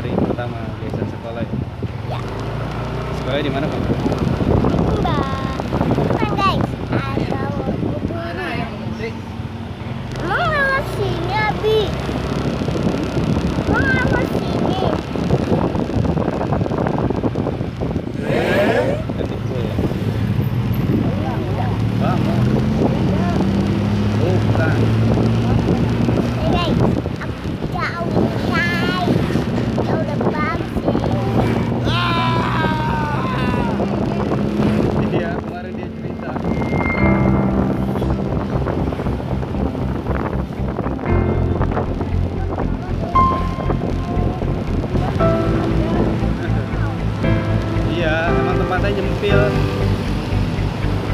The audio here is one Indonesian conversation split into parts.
hari pertama biasa sekolah ya? Ya. Sekolahnya di mana, Bang? Mbak. Kan guys, ada mau lewat sini, Abi. Mau lewat sini. Ketipu ya? Bang, oh, bukan. Hey guys, aku jauh guys. Ya udah bagus. Iya, kemarin dia cerita. Iya, emang tempatnya nyempil,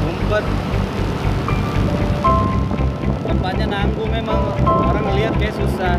ngumpet. Tempatnya nanggung, emang orang ngeliat kayak susah.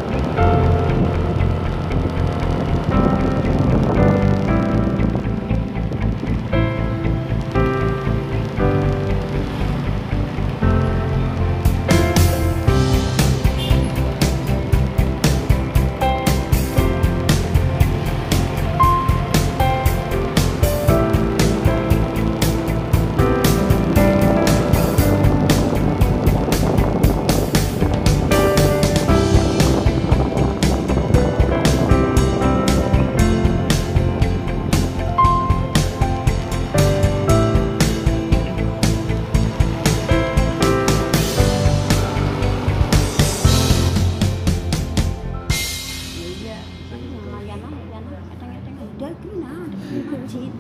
Masjid,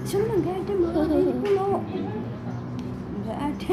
cuma nggak ada malam pulau, nggak ada.